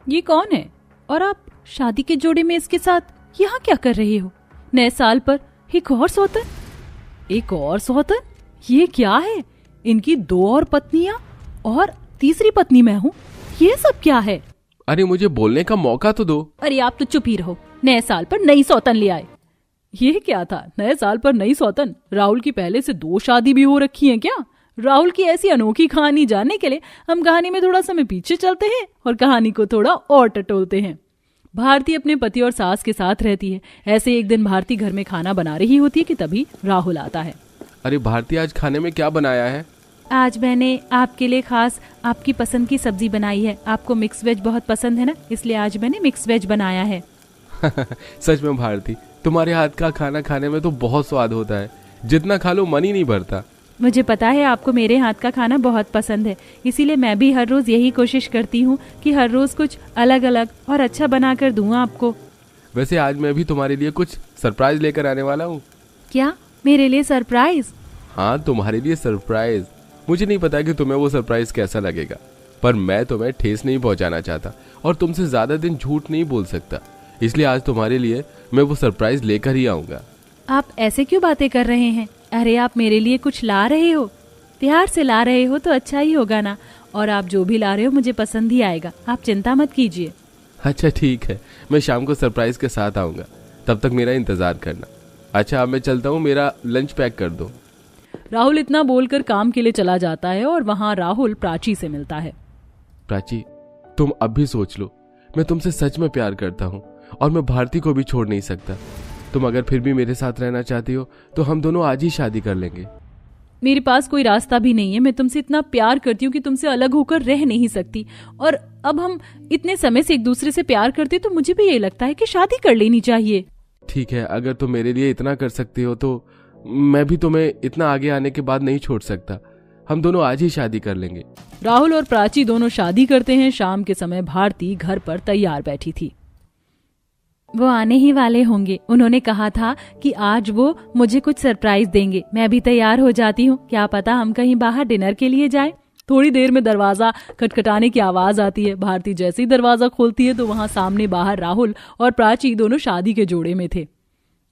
ये कौन है और आप शादी के जोड़े में इसके साथ यहाँ क्या कर रहे हो? नए साल पर एक और सौतन? एक और सौतन? ये क्या है? इनकी 2 और पत्नियां और तीसरी पत्नी मैं हूँ। ये सब क्या है? अरे मुझे बोलने का मौका तो दो। अरे आप तो चुप ही रहो। नए साल पर नई सौतन ले आए। ये क्या था? नए साल पर नई सौतन? राहुल की पहले से 2 शादी भी हो रखी हैं क्या? राहुल की ऐसी अनोखी कहानी जानने के लिए हम कहानी में थोड़ा समय पीछे चलते हैं और कहानी को थोड़ा और टटोलते हैं। भारती अपने पति और सास के साथ रहती है। ऐसे एक दिन भारती घर में खाना बना रही होती है कि तभी राहुल आता है। अरे भारती, आज खाने में क्या बनाया है? आज मैंने आपके लिए खास आपकी पसंद की सब्जी बनाई है। आपको मिक्स वेज बहुत पसंद है ना, इसलिए आज मैंने मिक्स वेज बनाया है। सच में भारती, तुम्हारे हाथ का खाना खाने में तो बहुत स्वाद होता है। जितना खा लो मन ही नहीं भरता। मुझे पता है आपको मेरे हाथ का खाना बहुत पसंद है, इसीलिए मैं भी हर रोज यही कोशिश करती हूँ कि हर रोज कुछ अलग अलग और अच्छा बना कर दूँ आपको। वैसे आज मैं भी तुम्हारे लिए कुछ सरप्राइज लेकर आने वाला हूँ। क्या? मेरे लिए सरप्राइज? हाँ, तुम्हारे लिए सरप्राइज। मुझे नहीं पता कि तुम्हें वो सरप्राइज कैसा लगेगा, पर मैं तुम्हें ठेस नहीं पहुंचाना चाहता और तुमसे ज्यादा दिन झूठ नहीं बोल सकता, इसलिए आज तुम्हारे लिए मैं वो सरप्राइज लेकर ही आऊंगा। आप ऐसे क्यों बातें कर रहे हैं? अरे आप मेरे लिए कुछ ला रहे हो, प्यार से ला रहे हो तो अच्छा ही होगा ना। और आप जो भी ला रहे हो मुझे पसंद ही आएगा, आप चिंता मत कीजिए। अच्छा ठीक है, मैं शाम को सरप्राइज के साथ आऊंगा, तब तक मेरा इंतजार करना। अच्छा अब मैं चलता हूँ, मेरा लंच पैक कर दो। राहुल इतना बोलकर काम के लिए चला जाता है और वहाँ राहुल प्राची से मिलता है। प्राची, तुम अब भी सोच लो, मैं तुमसे सच में प्यार करता हूँ और मैं भारती को भी छोड़ नहीं सकता। तुम अगर फिर भी मेरे साथ रहना चाहती हो तो हम दोनों आज ही शादी कर लेंगे। मेरे पास कोई रास्ता भी नहीं है। मैं तुमसे इतना प्यार करती हूँ कि तुमसे अलग होकर रह नहीं सकती, और अब हम इतने समय से एक दूसरे से प्यार करते तो मुझे भी यही लगता है कि शादी कर लेनी चाहिए। ठीक है, अगर तुम मेरे लिए इतना कर सकती हो तो मैं भी तुम्हें इतना आगे आने के बाद नहीं छोड़ सकता। हम दोनों आज ही शादी कर लेंगे। राहुल और प्राची दोनों शादी करते हैं। शाम के समय भारती घर पर तैयार बैठी थी। वो आने ही वाले होंगे। उन्होंने कहा था कि आज वो मुझे कुछ सरप्राइज देंगे। मैं भी तैयार हो जाती हूँ, क्या पता हम कहीं बाहर डिनर के लिए जाएं। थोड़ी देर में दरवाजा खटखटाने की आवाज आती है। भारती जैसे ही दरवाजा खोलती है तो वहाँ सामने बाहर राहुल और प्राची दोनों शादी के जोड़े में थे।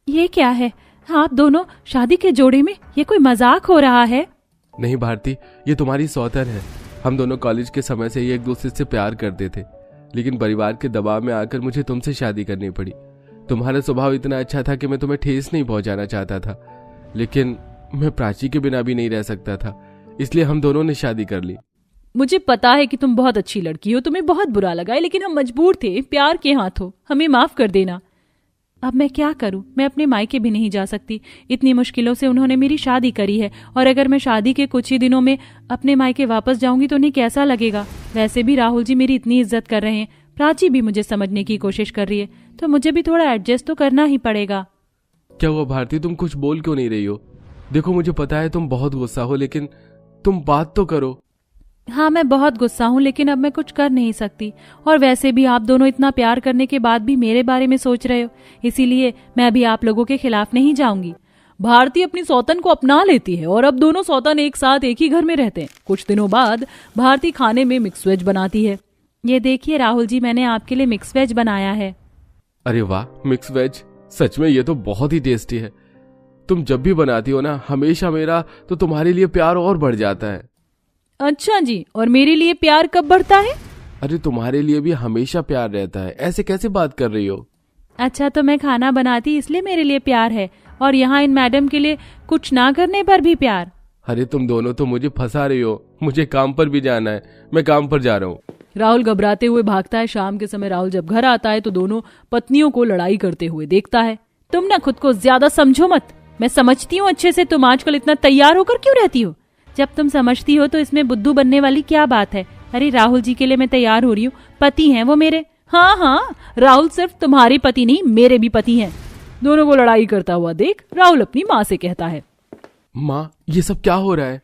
ये क्या है? आप दोनों शादी के जोड़े में? ये कोई मजाक हो रहा है? नहीं भारती, ये तुम्हारी सौतन है। हम दोनों कॉलेज के समय से ही एक दूसरे से प्यार करते थे, लेकिन परिवार के दबाव में आकर मुझे तुमसे शादी करनी पड़ी। तुम्हारा स्वभाव इतना अच्छा था कि मैं तुम्हें ठेस नहीं पहुंचाना चाहता था, लेकिन मैं प्राची के बिना भी नहीं रह सकता था, इसलिए हम दोनों ने शादी कर ली। मुझे पता है कि तुम बहुत अच्छी लड़की हो, तुम्हें बहुत बुरा लगा है, लेकिन हम मजबूर थे। प्यार के हाथों हमें माफ कर देना। अब मैं क्या करूं? मैं अपने मायके भी नहीं जा सकती। इतनी मुश्किलों से उन्होंने मेरी शादी करी है, और अगर मैं शादी के कुछ ही दिनों में अपने मायके वापस जाऊंगी तो उन्हें कैसा लगेगा? वैसे भी राहुल जी मेरी इतनी इज्जत कर रहे हैं, प्राची भी मुझे समझने की कोशिश कर रही है, तो मुझे भी थोड़ा एडजस्ट तो करना ही पड़ेगा। क्या हुआ भारती, तुम कुछ बोल क्यों नहीं रही हो? देखो मुझे पता है तुम बहुत गुस्सा हो, लेकिन तुम बात तो करो। हाँ, मैं बहुत गुस्सा हूँ, लेकिन अब मैं कुछ कर नहीं सकती। और वैसे भी आप दोनों इतना प्यार करने के बाद भी मेरे बारे में सोच रहे हो, इसीलिए मैं भी आप लोगों के खिलाफ नहीं जाऊंगी। भारती अपनी सौतन को अपना लेती है और अब दोनों सौतन एक साथ एक ही घर में रहते हैं। कुछ दिनों बाद भारती खाने में मिक्स वेज बनाती है। ये देखिए राहुल जी, मैंने आपके लिए मिक्स वेज बनाया है। अरे वाह, मिक्स वेज! सच में ये तो बहुत ही टेस्टी है। तुम जब भी बनाती हो ना, हमेशा मेरा तो तुम्हारे लिए प्यार और बढ़ जाता है। अच्छा जी, और मेरे लिए प्यार कब बढ़ता है? अरे तुम्हारे लिए भी हमेशा प्यार रहता है, ऐसे कैसे बात कर रही हो? अच्छा, तो मैं खाना बनाती इसलिए मेरे लिए प्यार है, और यहाँ इन मैडम के लिए कुछ ना करने पर भी प्यार? अरे तुम दोनों तो मुझे फंसा रही हो। मुझे काम पर भी जाना है, मैं काम पर जा रहा हूँ। राहुल घबराते हुए भागता है। शाम के समय राहुल जब घर आता है तो दोनों पत्नियों को लड़ाई करते हुए देखता है। तुम ना खुद को ज्यादा समझो मत। मैं समझती हूँ अच्छे से तुम आजकल इतना तैयार होकर क्यों रहती हो। जब तुम समझती हो तो इसमें बुद्धू बनने वाली क्या बात है। अरे राहुल जी के लिए मैं तैयार हो रही हूँ, पति हैं वो मेरे। हाँ हाँ, राहुल सिर्फ तुम्हारे पति नहीं, मेरे भी पति हैं। दोनों को लड़ाई करता हुआ देख राहुल अपनी माँ से कहता है, माँ ये सब क्या हो रहा है?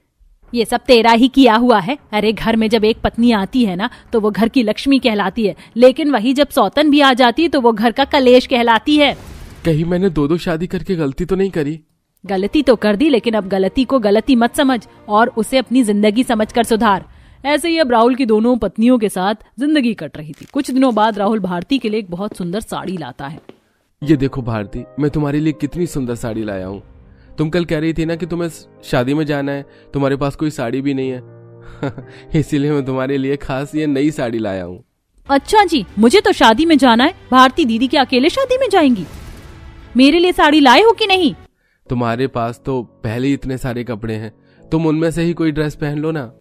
ये सब तेरा ही किया हुआ है। अरे घर में जब एक पत्नी आती है ना तो वो घर की लक्ष्मी कहलाती है, लेकिन वही जब सौतन भी आ जाती है तो वो घर का कलेश कहलाती है। कहीं मैंने दो शादी करके गलती तो नहीं करी? गलती तो कर दी, लेकिन अब गलती को गलती मत समझ और उसे अपनी जिंदगी समझकर सुधार। ऐसे ही अब राहुल की दोनों पत्नियों के साथ जिंदगी कट रही थी। कुछ दिनों बाद राहुल भारती के लिए एक बहुत सुंदर साड़ी लाता है। ये देखो भारती, मैं तुम्हारे लिए कितनी सुंदर साड़ी लाया हूँ। तुम कल कह रही थी ना कि तुम्हें शादी में जाना है, तुम्हारे पास कोई साड़ी भी नहीं है इसीलिए मैं तुम्हारे लिए खास ये नई साड़ी लाया हूँ। अच्छा जी, मुझे तो शादी में जाना है। भारती दीदी क्या अकेले शादी में जाएंगी? मेरे लिए साड़ी लाए हो कि नहीं? तुम्हारे पास तो पहले ही इतने सारे कपड़े हैं, तुम उनमें से ही कोई ड्रेस पहन लो ना।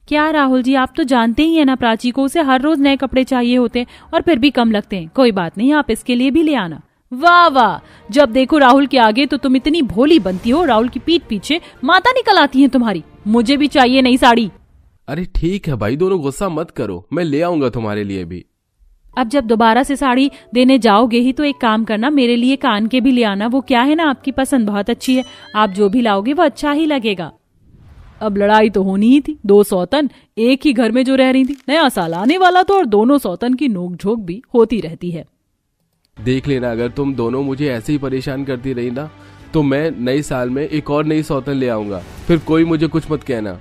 क्या राहुल जी, आप तो जानते ही है ना प्राची को उसे हर रोज नए कपड़े चाहिए होते हैं और फिर भी कम लगते हैं। कोई बात नहीं, आप इसके लिए भी ले आना। वाह वाह, जब देखो राहुल के आगे तो तुम इतनी भोली बनती हो, राहुल की पीठ पीछे माता निकल आती है तुम्हारी। मुझे भी चाहिए नई साड़ी। अरे ठीक है भाई, दोनों गुस्सा मत करो, मैं ले आऊंगा तुम्हारे लिए भी। अब जब दोबारा से साड़ी देने जाओगे ही तो एक काम करना, मेरे लिए कान के भी ले आना। वो क्या है ना, आपकी पसंद बहुत अच्छी है, आप जो भी लाओगे वो अच्छा ही लगेगा। अब लड़ाई तो होनी ही थी। दो सौतन एक ही घर में जो रह रही थी, नया साल आने वाला तो और दोनों सौतन की नोकझोंक भी होती रहती है। देख लेना, अगर तुम दोनों मुझे ऐसे ही परेशान करती रही ना तो मैं नए साल में एक और नई सौतन ले आऊंगा, फिर कोई मुझे कुछ मत कहना।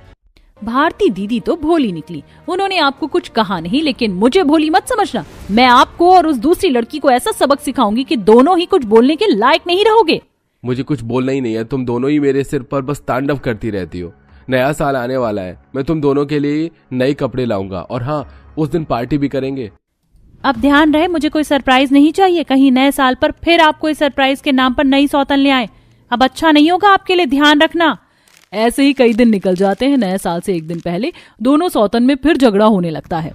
भारती दीदी तो भोली निकली, उन्होंने आपको कुछ कहा नहीं, लेकिन मुझे भोली मत समझना। मैं आपको और उस दूसरी लड़की को ऐसा सबक सिखाऊंगी कि दोनों ही कुछ बोलने के लायक नहीं रहोगे। मुझे कुछ बोलना ही नहीं है, तुम दोनों ही मेरे सिर पर बस तांडव करती रहती हो। नया साल आने वाला है, मैं तुम दोनों के लिए नए कपड़े लाऊंगा और हाँ, उस दिन पार्टी भी करेंगे। अब ध्यान रहे, मुझे कोई सरप्राइज नहीं चाहिए। कहीं नए साल पर फिर आप कोई सरप्राइज के नाम पर नई सौतन ले आए, अब अच्छा नहीं होगा आपके लिए, ध्यान रखना। ऐसे ही कई दिन निकल जाते हैं। नए साल से एक दिन पहले दोनों सौतन में फिर झगड़ा होने लगता है।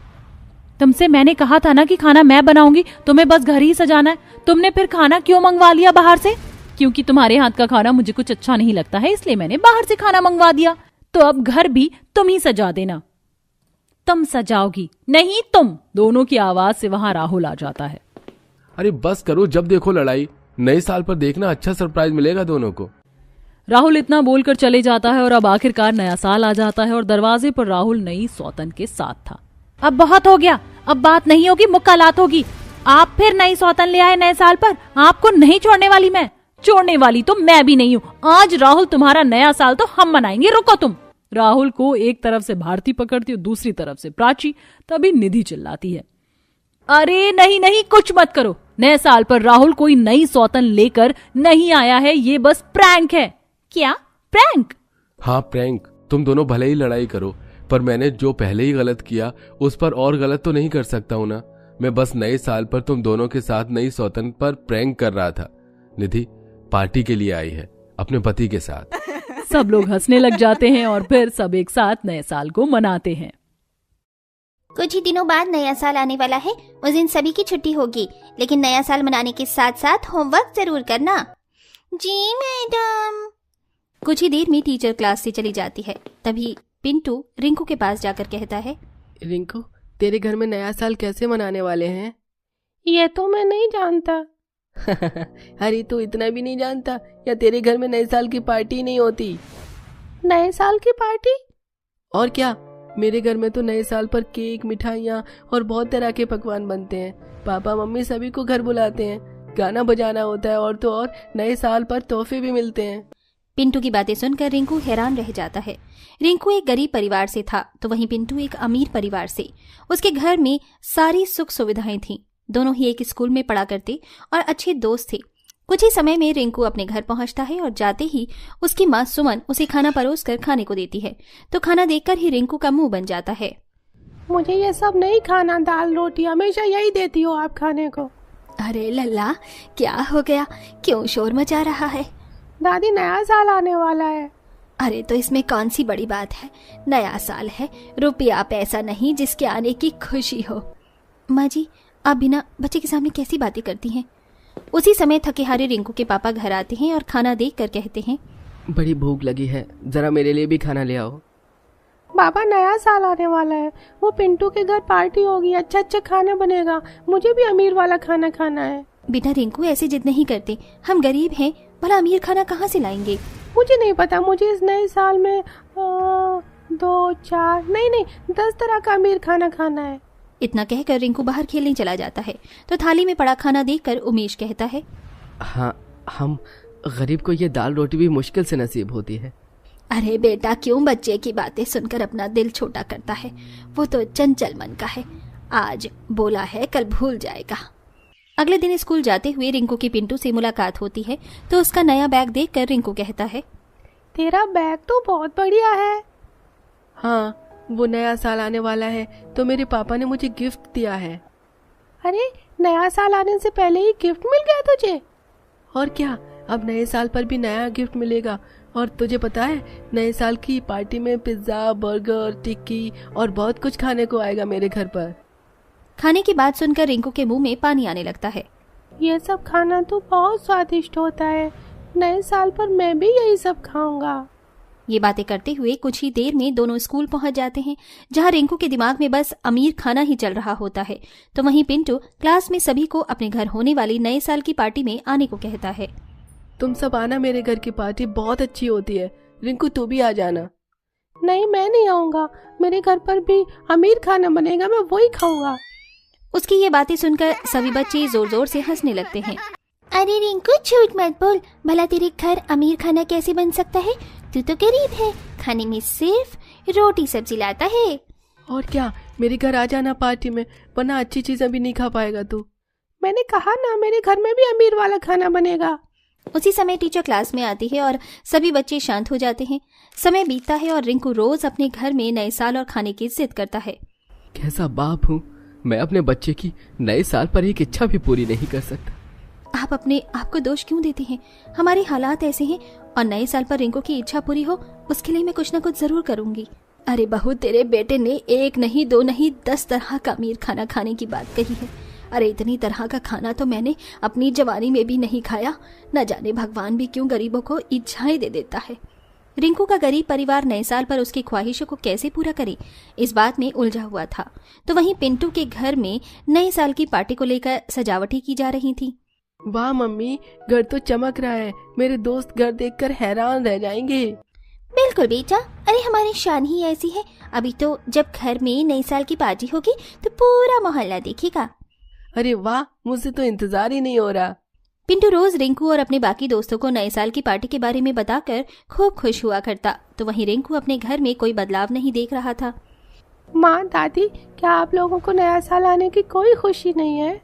तुमसे मैंने कहा था ना कि खाना मैं बनाऊंगी, तुम्हें बस घर ही सजाना है। तुमने फिर खाना क्यों मंगवा लिया बाहर से? क्योंकि तुम्हारे हाथ का खाना मुझे कुछ अच्छा नहीं लगता है, इसलिए मैंने बाहर से खाना मंगवा दिया। तो अब घर भी तुम ही सजा देना। तुम सजाओगी नहीं, तुम। दोनों की आवाज से वहां राहुल आ जाता है। अरे बस करो, जब देखो लड़ाई। नए साल पर देखना, अच्छा सरप्राइज मिलेगा दोनों को। राहुल इतना बोलकर चले जाता है और अब आखिरकार नया साल आ जाता है और दरवाजे पर राहुल नई सौतन के साथ था। अब बहुत हो गया, अब बात नहीं होगी, मुक्कालात होगी। आप फिर नई सौतन ले आए नए साल पर, आपको नहीं छोड़ने वाली मैं। छोड़ने वाली तो मैं भी नहीं हूँ। आज राहुल तुम्हारा नया साल तो हम मनाएंगे, रुको तुम। राहुल को एक तरफ से भारती पकड़ती और दूसरी तरफ से प्राची। तभी निधि चिल्लाती है, अरे नहीं नहीं, कुछ मत करो। नए साल पर राहुल कोई नई सौतन लेकर नहीं आया है, ये बस प्रैंक है। क्या प्रैंक? हाँ प्रैंक। तुम दोनों भले ही लड़ाई करो, पर मैंने जो पहले ही गलत किया उस पर और गलत तो नहीं कर सकता हूं ना। मैं बस नए साल पर तुम दोनों के साथ नई सौतन पर प्रैंक कर रहा था। निधि पार्टी के लिए आई है अपने पति के साथ। सब लोग हंसने लग जाते हैं और फिर सब एक साथ नए साल को मनाते हैं। कुछ ही दिनों बाद नया साल आने वाला है। उस दिन सभी की छुट्टी होगी, लेकिन नया साल मनाने के साथ साथ होमवर्क जरूर करना। जी मैडम। कुछ ही देर में टीचर क्लास से चली जाती है। तभी पिंटू रिंकू के पास जाकर कहता है, रिंकू, तेरे घर में नया साल कैसे मनाने वाले हैं? ये तो मैं नहीं जानता। अरे तू इतना भी नहीं जानता या तेरे घर में नए साल की पार्टी नहीं होती? नए साल की पार्टी? और क्या, मेरे घर में तो नए साल पर केक, मिठाइयाँ और बहुत तरह के पकवान बनते हैं। पापा मम्मी सभी को घर बुलाते हैं, गाना बजाना होता है और तो और नए साल पर तोहफे भी मिलते हैं। पिंटू की बातें सुनकर रिंकू हैरान रह जाता है। रिंकू एक गरीब परिवार से था तो वहीं पिंटू एक अमीर परिवार से। उसके घर में सारी सुख सुविधाएं थीं। दोनों ही एक स्कूल में पढ़ा करते और अच्छे दोस्त थे। कुछ ही समय में रिंकू अपने घर पहुंचता है और जाते ही उसकी माँ सुमन उसे खाना परोसकर खाने को देती है। तो खाना देखकर ही रिंकू का मुंह बन जाता है। मुझे ये सब नहीं खाना, दाल रोटी हमेशा यही देती हो आप खाने को। अरे लल्ला, क्या हो गया, क्यों शोर मचा रहा है? दादी नया साल आने वाला है। अरे तो इसमें कौन सी बड़ी बात है, नया साल है, रुपया पैसा नहीं जिसके आने की खुशी हो। माँ जी, आप बिना बच्चे के सामने कैसी बातें करती हैं? उसी समय थके हारे रिंकू के पापा घर आते हैं और खाना देखकर कहते हैं, बड़ी भूख लगी है, जरा मेरे लिए भी खाना ले आओ। पापा नया साल आने वाला है, वो पिंटू के घर पार्टी होगी, अच्छा अच्छा खाना बनेगा, मुझे भी अमीर वाला खाना खाना है। बेटा रिंकू ऐसे जिद नहीं करते, हम गरीब हैं, भला अमीर खाना कहाँ से लाएंगे? मुझे नहीं पता, मुझे इस नए साल में 2 4 नहीं 10 तरह का अमीर खाना खाना है। इतना कहकर रिंकू बाहर खेलने चला जाता है। तो थाली में पड़ा खाना देखकर उमेश कहता है, हाँ, हम गरीब को ये दाल रोटी भी मुश्किल से नसीब होती है। अरे बेटा, क्यों बच्चे की बातें सुनकर अपना दिल छोटा करता है? वो तो चंचल मन का है, आज बोला है कल भूल जाएगा। अगले दिन स्कूल जाते हुए रिंकू की पिंटू से मुलाकात होती है तो उसका नया बैग देखकर रिंकू कहता है, तेरा बैग तो बहुत बढ़िया है। हाँ, वो नया साल आने वाला है तो मेरे पापा ने मुझे गिफ्ट दिया है। अरे, नया साल आने से पहले ही गिफ्ट मिल गया तुझे? और क्या, अब नए साल पर भी नया गिफ्ट मिलेगा। और तुझे पता है, नए साल की पार्टी में पिज्जा, बर्गर, टिक्की और बहुत कुछ खाने को आएगा मेरे घर पर। खाने की बात सुनकर रिंकू के मुंह में पानी आने लगता है। ये सब खाना तो बहुत स्वादिष्ट होता है, नए साल पर मैं भी यही सब खाऊंगा। ये बातें करते हुए कुछ ही देर में दोनों स्कूल पहुंच जाते हैं, जहां रिंकू के दिमाग में बस अमीर खाना ही चल रहा होता है। तो वहीं पिंटू क्लास में सभी को अपने घर होने वाली नए साल की पार्टी में आने को कहता है। तुम सब आना, मेरे घर की पार्टी बहुत अच्छी होती है। रिंकू, तू भी आ जाना। नहीं, मैं नहीं आऊंगा, मेरे घर पर भी अमीर खाना बनेगा, मैं वही खाऊंगा। उसकी ये बातें सुनकर सभी बच्चे जोर जोर से हंसने लगते हैं। अरे रिंकू, झूठ मत बोल, भला तेरे घर अमीर खाना कैसे बन सकता है? तू तो गरीब है, खाने में सिर्फ रोटी सब्जी लाता है। और क्या, मेरे घर आ जाना पार्टी में, वरना अच्छी चीजें भी नहीं खा पाएगा तू। मैंने कहा ना, मेरे घर में भी अमीर वाला खाना बनेगा। उसी समय टीचर क्लास में आती है और सभी बच्चे शांत हो जाते हैं। समय बीतता है और रिंकू रोज अपने घर में नए साल और खाने की जिद करता है। कैसा बाप हूँ, मैं अपने बच्चे की नए साल पर एक इच्छा भी पूरी नहीं कर सकता। आप अपने आप को दोष क्यों देते हैं? हमारे हालात ऐसे हैं और नए साल पर रिंकू की इच्छा पूरी हो, उसके लिए मैं कुछ न कुछ जरूर करूंगी। अरे बहू, तेरे बेटे ने एक नहीं, दो नहीं, 10 तरह का अमीर खाना खाने की बात कही है। अरे इतनी तरह का खाना तो मैंने अपनी जवानी में भी नहीं खाया। न जाने भगवान भी क्यों गरीबों को इच्छाएं दे देता है। रिंकू का गरीब परिवार नए साल पर उसकी ख्वाहिशों को कैसे पूरा करे, इस बात में उलझा हुआ था। तो वहीं पिंटू के घर में नए साल की पार्टी को लेकर सजावटें की जा रही थी। वाह मम्मी, घर तो चमक रहा है, मेरे दोस्त घर देखकर हैरान रह जाएंगे। बिल्कुल बेटा, अरे हमारी शान ही ऐसी है। अभी तो जब घर में नए साल की पार्टी होगी तो पूरा मोहल्ला देखेगा। अरे वाह, मुझसे तो इंतजार ही नहीं हो रहा। पिंटू रोज रिंकू और अपने बाकी दोस्तों को नए साल की पार्टी के बारे में बताकर खूब खुश हुआ करता। तो वहीं रिंकू अपने घर में कोई बदलाव नहीं देख रहा था। माँ, दादी, क्या आप लोगों को नया साल आने की कोई खुशी नहीं है?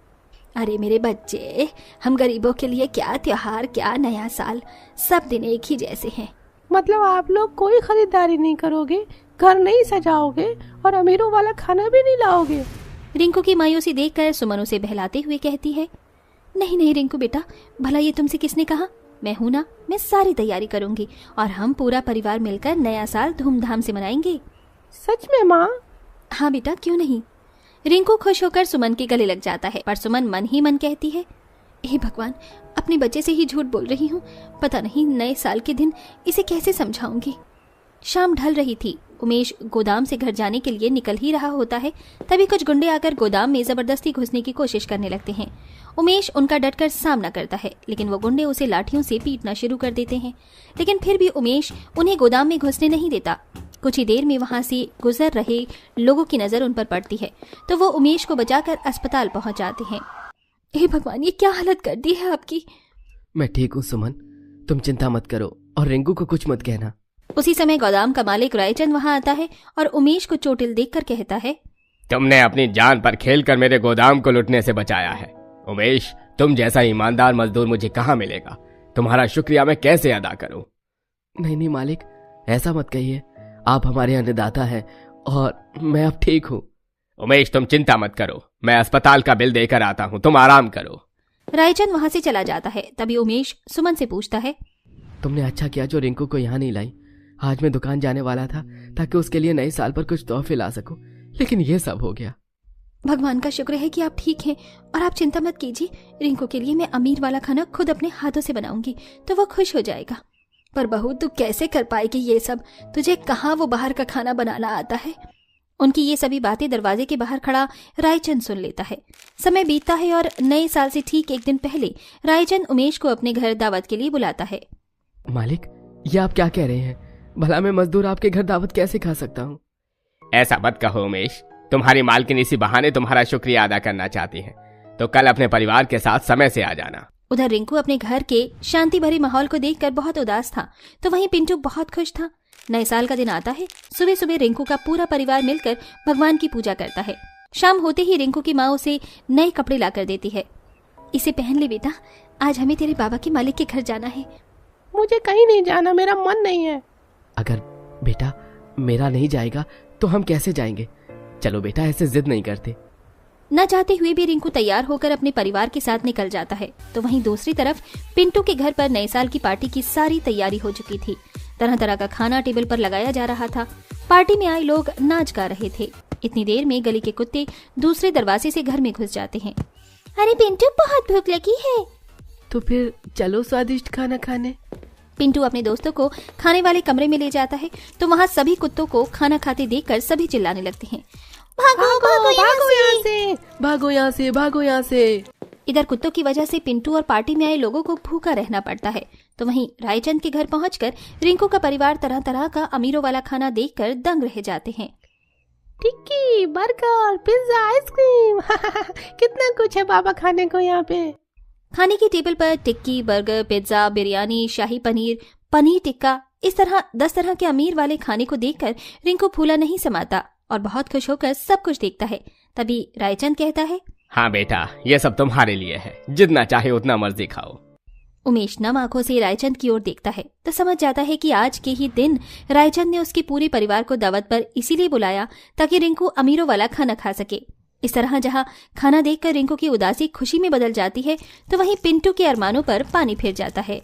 अरे मेरे बच्चे, हम गरीबों के लिए क्या त्योहार, क्या नया साल, सब दिन एक ही जैसे हैं। मतलब आप लोग कोई खरीदारी नहीं करोगे, घर नहीं सजाओगे और अमीरों वाला खाना भी नहीं लाओगे? रिंकू की मायूसी देखकर सुमन उसे बहलाते हुए कहती है, नहीं नहीं रिंकू बेटा, भला ये तुमसे किसने कहा? मैं हूं ना, मैं सारी तैयारी करूंगी और हम पूरा परिवार मिलकर नया साल धूमधाम से मनाएंगे। सच में माँ? हाँ बेटा, क्यों नहीं। रिंकू खुश होकर सुमन के गले लग जाता है, पर सुमन मन ही मन कहती है, हे भगवान, अपने बच्चे से ही झूठ बोल रही हूँ। पता नहीं नए साल के दिन इसे कैसे समझाऊंगी। शाम ढल रही थी। उमेश गोदाम से घर जाने के लिए निकल ही रहा होता है, तभी कुछ गुंडे आकर गोदाम में जबरदस्ती घुसने की कोशिश करने लगते हैं। उमेश उनका डटकर सामना करता है, लेकिन वो गुंडे उसे लाठियों से पीटना शुरू कर देते हैं। लेकिन फिर भी उमेश उन्हें गोदाम में घुसने नहीं देता। कुछ ही देर में वहां से गुजर रहे लोगों की नजर उन पर पड़ती है, तो वो उमेश को बचाकर अस्पताल पहुंच जाते हैं। हे भगवान, ये क्या हालत कर दी है आपकी। मैं ठीक हूँ सुमन, तुम चिंता मत करो और रिंकू को कुछ मत कहना। उसी समय गोदाम का मालिक रायचंद वहां आता है और उमेश को चोटिल देखकर कहता है, तुमने अपनी जान पर खेलकर मेरे गोदाम को लुटने से बचाया है। उमेश, तुम जैसा ईमानदार मजदूर मुझे कहाँ मिलेगा? तुम्हारा शुक्रिया मैं कैसे अदा करूं? नहीं मालिक, ऐसा मत कहिए, आप हमारे अन्नदाता हैं और मैं अब ठीक हूँ। उमेश, तुम चिंता मत करो, मैं अस्पताल का बिल देकर आता हूँ, तुम आराम करो। रायचंद वहां से चला जाता है। तभी उमेश सुमन से पूछता है, तुमने अच्छा किया जो रिंकू को यहाँ नहीं लाई। आज मैं दुकान जाने वाला था ताकि उसके लिए नए साल पर कुछ तोहफे ला सकूं, लेकिन ये सब हो गया। भगवान का शुक्र है कि आप ठीक हैं और आप चिंता मत कीजिए। रिंकू के लिए मैं अमीर वाला खाना खुद अपने हाथों से बनाऊंगी तो वो खुश हो जाएगा। पर बहू, तू कैसे कर पाएगी ये सब? तुझे कहाँ वो बाहर का खाना बनाना आता है? उनकी ये सभी बातें दरवाजे के बाहर खड़ा रायचंद सुन लेता है। समय बीतता है और नए साल से ठीक एक दिन पहले रायचंद उमेश को अपने घर दावत के लिए बुलाता है। मालिक, ये आप क्या कह रहे हैं? भला मैं मजदूर आपके घर दावत कैसे खा सकता हूँ? ऐसा मत कहो उमेश, तुम्हारी मालकिन इसी बहाने तुम्हारा शुक्रिया अदा करना चाहती है, तो कल अपने परिवार के साथ समय से आ जाना। उधर रिंकू अपने घर के शांति भरे माहौल को देखकर बहुत उदास था, तो वहीं पिंटू बहुत खुश था। नए साल का दिन आता है। सुबह सुबह रिंकू का पूरा परिवार मिलकर भगवान की पूजा करता है। शाम होते ही रिंकू की माँ उसे नए कपड़े ला कर देती है। इसे पहन ले बेटा, आज हमें तेरे बाबा के मालिक के घर जाना है। मुझे कहीं नहीं जाना, मेरा मन नहीं है। अगर बेटा मेरा नहीं जाएगा तो हम कैसे जाएंगे? चलो बेटा, ऐसे जिद नहीं करते। न चाहते हुए भी रिंकू तैयार होकर अपने परिवार के साथ निकल जाता है। तो वहीं दूसरी तरफ पिंटू के घर पर नए साल की पार्टी की सारी तैयारी हो चुकी थी। तरह तरह का खाना टेबल पर लगाया जा रहा था। पार्टी में आए लोग नाच गा रहे थे। इतनी देर में गली के कुत्ते दूसरे दरवाजे से घर में घुस जाते हैं। अरे पिंटू, बहुत भूख लगी है। तो फिर चलो स्वादिष्ट खाना खाने। पिंटू अपने दोस्तों को खाने वाले कमरे में ले जाता है तो वहाँ सभी कुत्तों को खाना खाते देखकर सभी चिल्लाने लगते हैं, भागो भागो यहाँ से, भागो यहाँ से, भागो यहाँ से। इधर कुत्तों की वजह से पिंटू और पार्टी में आए लोगों को भूखा रहना पड़ता है। तो वहीं रायचंद के घर पहुंचकर रिंकू का परिवार तरह तरह का अमीरों वाला खाना देखकर दंग रह जाते हैं। टिक्की, बर्गर, पिज्जा, आइसक्रीम कितना कुछ है बाबा खाने को यहाँ पे। खाने की टेबल पर टिक्की, बर्गर, पिज्जा, बिरयानी, शाही पनीर, पनीर टिक्का, इस तरह 10 तरह के अमीर वाले खाने को देखकर रिंकू फूला नहीं समाता और बहुत खुश होकर सब कुछ देखता है। तभी रायचंद कहता है, हाँ बेटा, ये सब तुम्हारे लिए है, जितना चाहे उतना मर्जी खाओ। उमेश नम आंखों से रायचंद की ओर देखता है तो समझ जाता है कि आज के ही दिन रायचंद ने उसके पूरे परिवार को दावत पर इसीलिए बुलाया ताकि रिंकू अमीरों वाला खाना खा सके। इस तरह जहाँ खाना देखकर रिंकू की उदासी खुशी में बदल जाती है तो वहीं पिंटू के अरमानों पर पानी फिर जाता है।